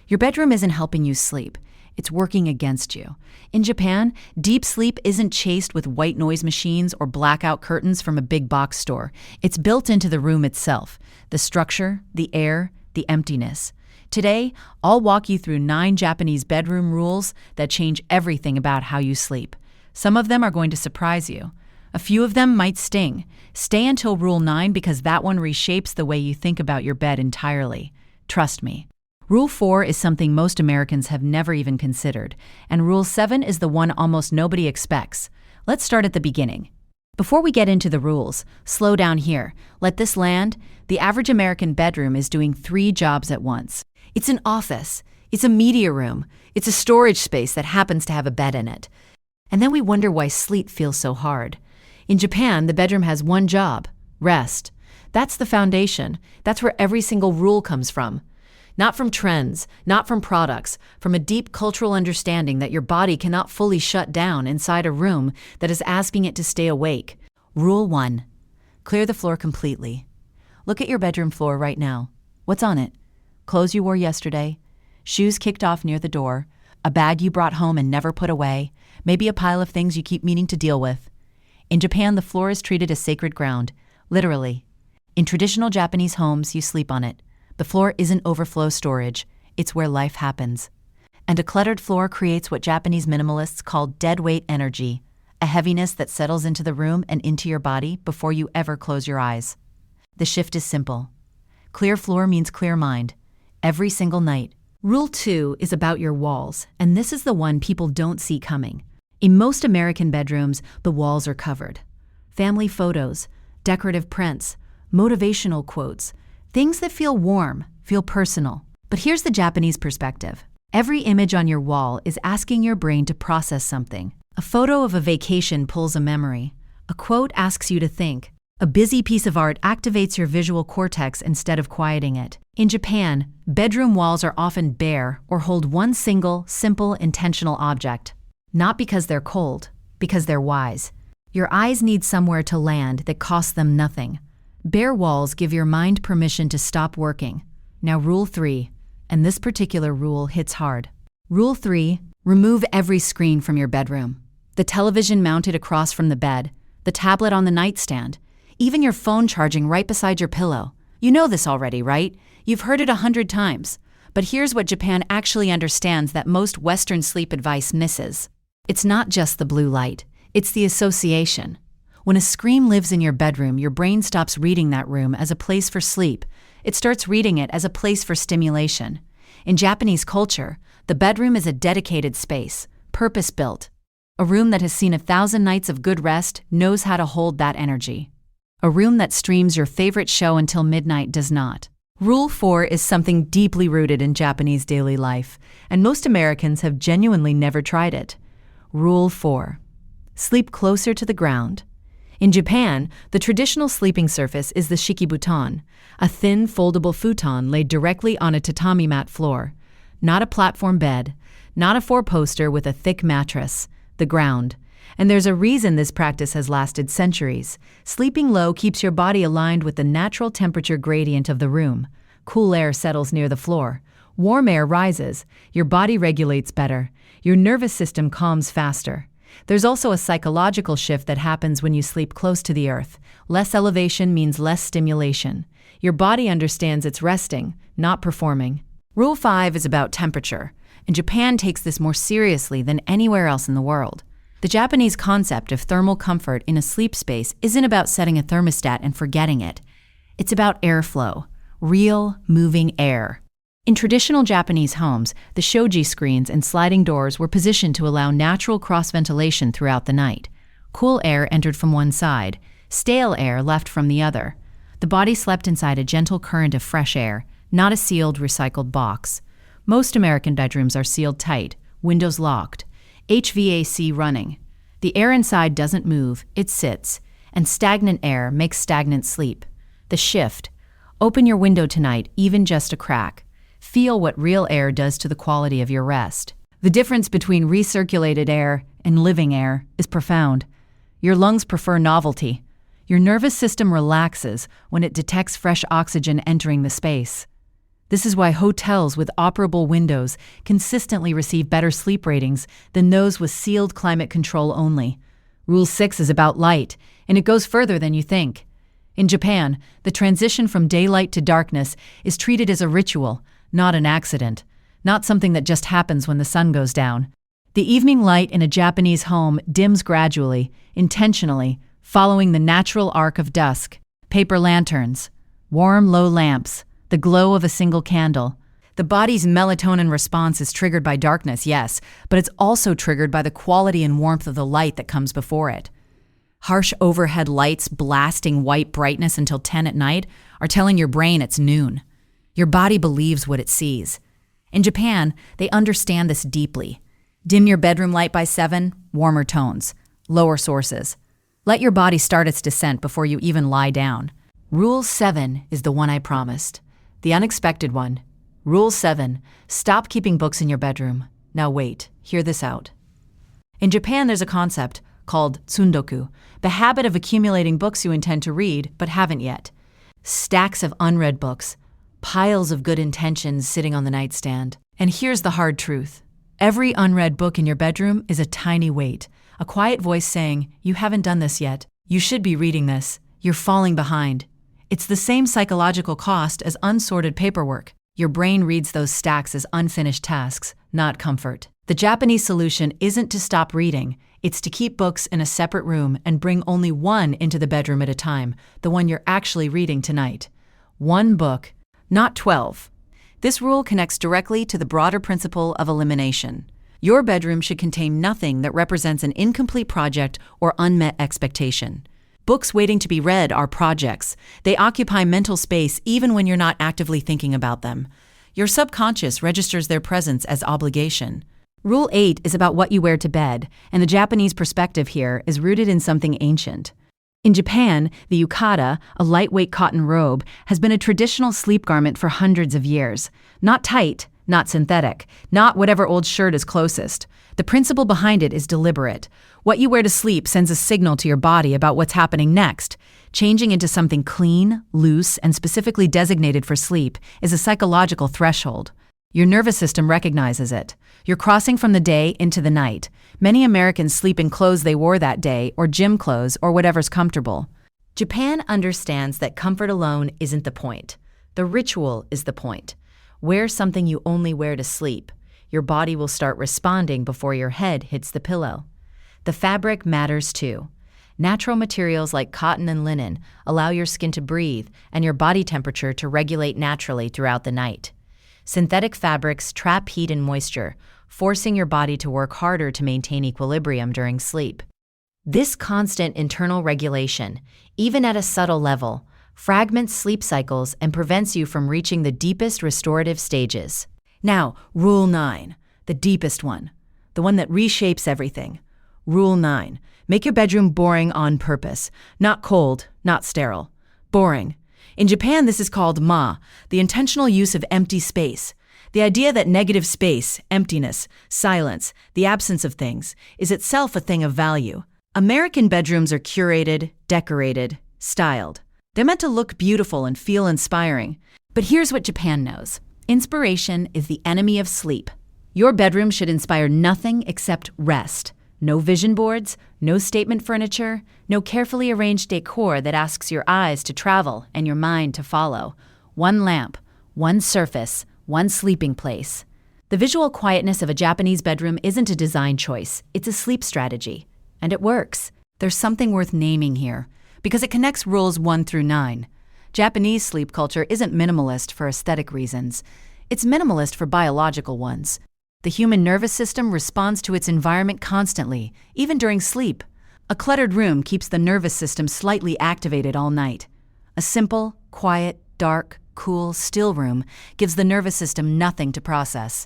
Your bedroom isn't helping you sleep. It's working against you. In Japan, deep sleep isn't chased with white noise machines or blackout curtains from a big box store. It's built into the room itself, the structure, the air, the emptiness. Today, I'll walk you through 9 Japanese bedroom rules that change everything about how you sleep. Some of them are going to surprise you. A few of them might sting. Stay until Rule 9 because that one reshapes the way you think about your bed entirely. Trust me. Rule 4 is something most Americans have never even considered, and Rule 7 is the one almost nobody expects. Let's start at the beginning. Before we get into the rules, slow down here. Let this land. The average American bedroom is doing 3 jobs at once. It's an office. It's a media room. It's a storage space that happens to have a bed in it. And then we wonder why sleep feels so hard. In Japan, the bedroom has one job: rest. That's the foundation. That's where every single rule comes from. Not from trends, not from products, from a deep cultural understanding that your body cannot fully shut down inside a room that is asking it to stay awake. Rule 1. Clear the floor completely. Look at your bedroom floor right now. What's on it? Clothes you wore yesterday, shoes kicked off near the door, a bag you brought home and never put away, maybe a pile of things you keep meaning to deal with. In Japan, the floor is treated as sacred ground, literally. In traditional Japanese homes, you sleep on it. The floor isn't overflow storage, it's where life happens. And a cluttered floor creates what Japanese minimalists call dead weight energy, a heaviness that settles into the room and into your body before you ever close your eyes. The shift is simple. Clear floor means clear mind, every single night. Rule 2 is about your walls, and this is the one people don't see coming. In most American bedrooms, the walls are covered. Family photos, decorative prints, motivational quotes, things that feel warm, feel personal. But here's the Japanese perspective. Every image on your wall is asking your brain to process something. A photo of a vacation pulls a memory. A quote asks you to think. A busy piece of art activates your visual cortex instead of quieting it. In Japan, bedroom walls are often bare or hold one single, simple, intentional object. Not because they're cold, because they're wise. Your eyes need somewhere to land that costs them nothing. Bare walls give your mind permission to stop working. Now Rule 3, and this particular rule hits hard. Rule 3, remove every screen from your bedroom. The television mounted across from the bed, the tablet on the nightstand, even your phone charging right beside your pillow. You know this already, right? You've heard it 100 times. But here's what Japan actually understands that most Western sleep advice misses. It's not just the blue light, it's the association. When a screen lives in your bedroom, your brain stops reading that room as a place for sleep. It starts reading it as a place for stimulation. In Japanese culture, the bedroom is a dedicated space, purpose-built. A room that has seen 1,000 nights of good rest knows how to hold that energy. A room that streams your favorite show until midnight does not. Rule 4 is something deeply rooted in Japanese daily life, and most Americans have genuinely never tried it. Rule 4. Sleep closer to the ground. In Japan, the traditional sleeping surface is the shikibuton, a thin, foldable futon laid directly on a tatami mat floor. Not a platform bed, not a four-poster with a thick mattress, the ground. And there's a reason this practice has lasted centuries. Sleeping low keeps your body aligned with the natural temperature gradient of the room. Cool air settles near the floor. Warm air rises. Your body regulates better. Your nervous system calms faster. There's also a psychological shift that happens when you sleep close to the earth. Less elevation means less stimulation. Your body understands it's resting, not performing. Rule 5 is about temperature, and Japan takes this more seriously than anywhere else in the world. The Japanese concept of thermal comfort in a sleep space isn't about setting a thermostat and forgetting it. It's about airflow, real, moving air. In traditional Japanese homes, the shoji screens and sliding doors were positioned to allow natural cross-ventilation throughout the night. Cool air entered from one side, stale air left from the other. The body slept inside a gentle current of fresh air, not a sealed, recycled box. Most American bedrooms are sealed tight, windows locked, HVAC running. The air inside doesn't move, it sits, and stagnant air makes stagnant sleep. The shift. Open your window tonight, even just a crack. Feel what real air does to the quality of your rest. The difference between recirculated air and living air is profound. Your lungs prefer novelty. Your nervous system relaxes when it detects fresh oxygen entering the space. This is why hotels with operable windows consistently receive better sleep ratings than those with sealed climate control only. Rule 6 is about light, and it goes further than you think. In Japan, the transition from daylight to darkness is treated as a ritual, not an accident, not something that just happens when the sun goes down. The evening light in a Japanese home dims gradually, intentionally, following the natural arc of dusk. Paper lanterns, warm, low lamps, the glow of a single candle. The body's melatonin response is triggered by darkness, yes, but it's also triggered by the quality and warmth of the light that comes before it. Harsh overhead lights blasting white brightness until 10 at night are telling your brain it's noon. Your body believes what it sees. In Japan, they understand this deeply. Dim your bedroom light by 7, warmer tones, lower sources. Let your body start its descent before you even lie down. Rule 7 is the one I promised. The unexpected one. Rule 7, stop keeping books in your bedroom. Now wait, hear this out. In Japan, there's a concept called tsundoku, the habit of accumulating books you intend to read but haven't yet. Stacks of unread books, piles of good intentions sitting on the nightstand. And here's the hard truth. Every unread book in your bedroom is a tiny weight, a quiet voice saying, "You haven't done this yet. You should be reading this. You're falling behind." It's the same psychological cost as unsorted paperwork. Your brain reads those stacks as unfinished tasks, not comfort. The Japanese solution isn't to stop reading. It's to keep books in a separate room and bring only one into the bedroom at a time, the one you're actually reading tonight. One book, not 12. This rule connects directly to the broader principle of elimination. Your bedroom should contain nothing that represents an incomplete project or unmet expectation. Books waiting to be read are projects. They occupy mental space even when you're not actively thinking about them. Your subconscious registers their presence as obligation. Rule 8 is about what you wear to bed, and the Japanese perspective here is rooted in something ancient. In Japan, the yukata, a lightweight cotton robe, has been a traditional sleep garment for hundreds of years. Not tight, not synthetic, not whatever old shirt is closest. The principle behind it is deliberate. What you wear to sleep sends a signal to your body about what's happening next. Changing into something clean, loose, and specifically designated for sleep is a psychological threshold. Your nervous system recognizes it. You're crossing from the day into the night. Many Americans sleep in clothes they wore that day, or gym clothes, or whatever's comfortable. Japan understands that comfort alone isn't the point. The ritual is the point. Wear something you only wear to sleep. Your body will start responding before your head hits the pillow. The fabric matters too. Natural materials like cotton and linen allow your skin to breathe and your body temperature to regulate naturally throughout the night. Synthetic fabrics trap heat and moisture, forcing your body to work harder to maintain equilibrium during sleep. This constant internal regulation, even at a subtle level, fragments sleep cycles and prevents you from reaching the deepest restorative stages. Now, Rule 9, the deepest one, the one that reshapes everything. Rule 9, make your bedroom boring on purpose, not cold, not sterile. Boring. In Japan, this is called the intentional use of empty space. The idea that negative space, emptiness, silence, the absence of things, is itself a thing of value. American bedrooms are curated, decorated, styled. They're meant to look beautiful and feel inspiring. But here's what Japan knows. Inspiration is the enemy of sleep. Your bedroom should inspire nothing except rest. No vision boards, no statement furniture, no carefully arranged decor that asks your eyes to travel and your mind to follow. One lamp, one surface, one sleeping place. The visual quietness of a Japanese bedroom isn't a design choice, it's a sleep strategy. And it works. There's something worth naming here, because it connects rules 1 through 9. Japanese sleep culture isn't minimalist for aesthetic reasons. It's minimalist for biological ones. The human nervous system responds to its environment constantly, even during sleep. A cluttered room keeps the nervous system slightly activated all night. A simple, quiet, dark, cool, still room gives the nervous system nothing to process,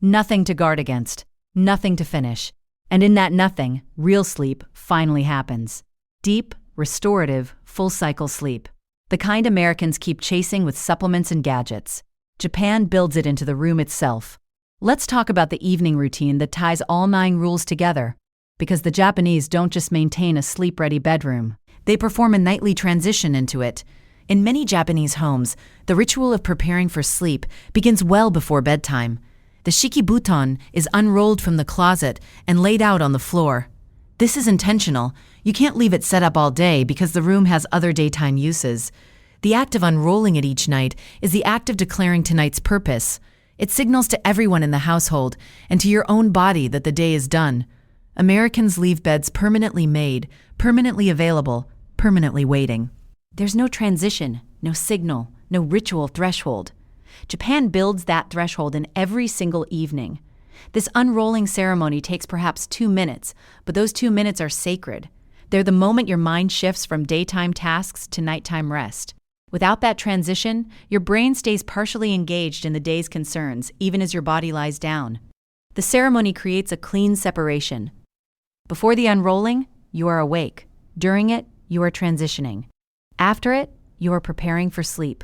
nothing to guard against, nothing to finish. And in that nothing, real sleep finally happens. Deep, restorative, full-cycle sleep. The kind Americans keep chasing with supplements and gadgets. Japan builds it into the room itself. Let's talk about the evening routine that ties all 9 rules together. Because the Japanese don't just maintain a sleep-ready bedroom. They perform a nightly transition into it. In many Japanese homes, the ritual of preparing for sleep begins well before bedtime. The shikibuton is unrolled from the closet and laid out on the floor. This is intentional. You can't leave it set up all day because the room has other daytime uses. The act of unrolling it each night is the act of declaring tonight's purpose. It signals to everyone in the household and to your own body that the day is done. Americans leave beds permanently made, permanently available, permanently waiting. There's no transition, no signal, no ritual threshold. Japan builds that threshold in every single evening. This unrolling ceremony takes perhaps 2 minutes, but those 2 minutes are sacred. They're the moment your mind shifts from daytime tasks to nighttime rest. Without that transition, your brain stays partially engaged in the day's concerns, even as your body lies down. The ceremony creates a clean separation. Before the unrolling, you are awake. During it, you are transitioning. After it, you are preparing for sleep.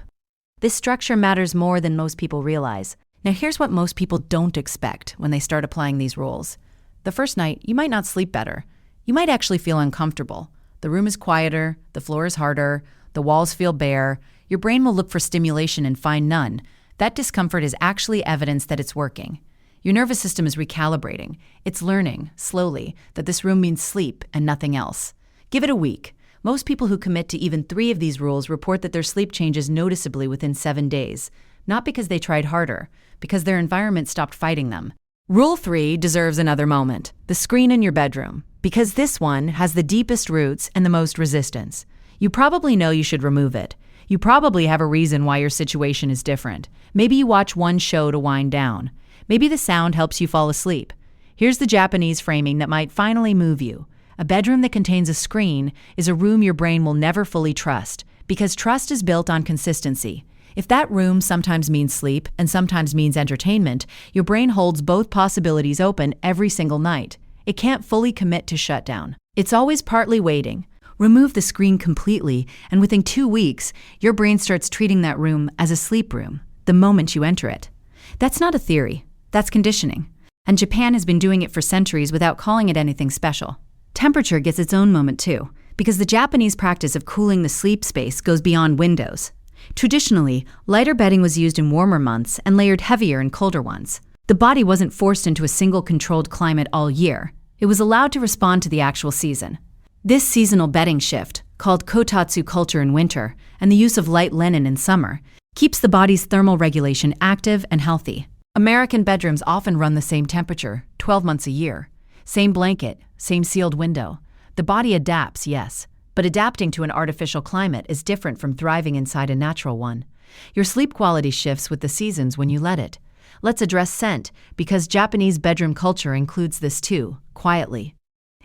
This structure matters more than most people realize. Now here's what most people don't expect when they start applying these rules. The first night, you might not sleep better. You might actually feel uncomfortable. The room is quieter, the floor is harder, the walls feel bare. Your brain will look for stimulation and find none. That discomfort is actually evidence that it's working. Your nervous system is recalibrating. It's learning, slowly, that this room means sleep and nothing else. Give it a week. Most people who commit to even 3 of these rules report that their sleep changes noticeably within 7 days. Not because they tried harder, because their environment stopped fighting them. Rule 3 deserves another moment. The screen in your bedroom. Because this one has the deepest roots and the most resistance. You probably know you should remove it. You probably have a reason why your situation is different. Maybe you watch one show to wind down. Maybe the sound helps you fall asleep. Here's the Japanese framing that might finally move you. A bedroom that contains a screen is a room your brain will never fully trust, because trust is built on consistency. If that room sometimes means sleep and sometimes means entertainment, your brain holds both possibilities open every single night. It can't fully commit to shutdown. It's always partly waiting. Remove the screen completely, and within 2 weeks, your brain starts treating that room as a sleep room the moment you enter it. That's not a theory. That's conditioning. And Japan has been doing it for centuries without calling it anything special. Temperature gets its own moment too, because the Japanese practice of cooling the sleep space goes beyond windows. Traditionally, lighter bedding was used in warmer months and layered heavier in colder ones. The body wasn't forced into a single controlled climate all year. It was allowed to respond to the actual season. This seasonal bedding shift, called kotatsu culture in winter, and the use of light linen in summer, keeps the body's thermal regulation active and healthy. American bedrooms often run the same temperature, 12 months a year. Same blanket, same sealed window. The body adapts, yes, but adapting to an artificial climate is different from thriving inside a natural one. Your sleep quality shifts with the seasons when you let it. Let's address scent, because Japanese bedroom culture includes this too, quietly.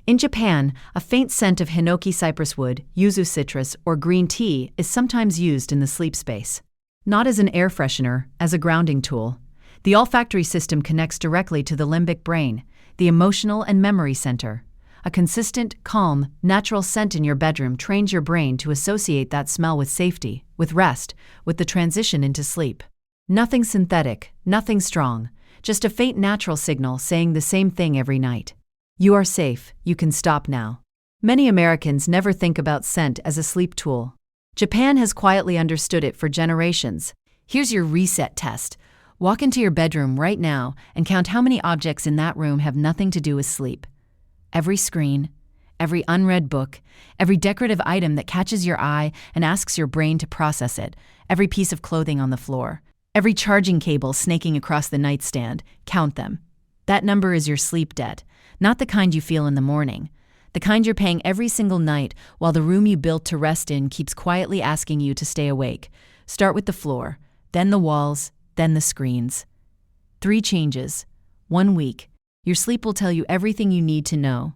In Japan, a faint scent of hinoki cypress wood, yuzu citrus, or green tea is sometimes used in the sleep space. Not as an air freshener, as a grounding tool. The olfactory system connects directly to the limbic brain, the emotional and memory center. A consistent, calm, natural scent in your bedroom trains your brain to associate that smell with safety, with rest, with the transition into sleep. Nothing synthetic, nothing strong, just a faint natural signal saying the same thing every night. You are safe, you can stop now. Many Americans never think about scent as a sleep tool. Japan has quietly understood it for generations. Here's your reset test. Walk into your bedroom right now and count how many objects in that room have nothing to do with sleep. Every screen, every unread book, every decorative item that catches your eye and asks your brain to process it, every piece of clothing on the floor, every charging cable snaking across the nightstand, count them. That number is your sleep debt, not the kind you feel in the morning, the kind you're paying every single night while the room you built to rest in keeps quietly asking you to stay awake. Start with the floor, then the walls, then the screens. 3 changes. 1 week. Your sleep will tell you everything you need to know.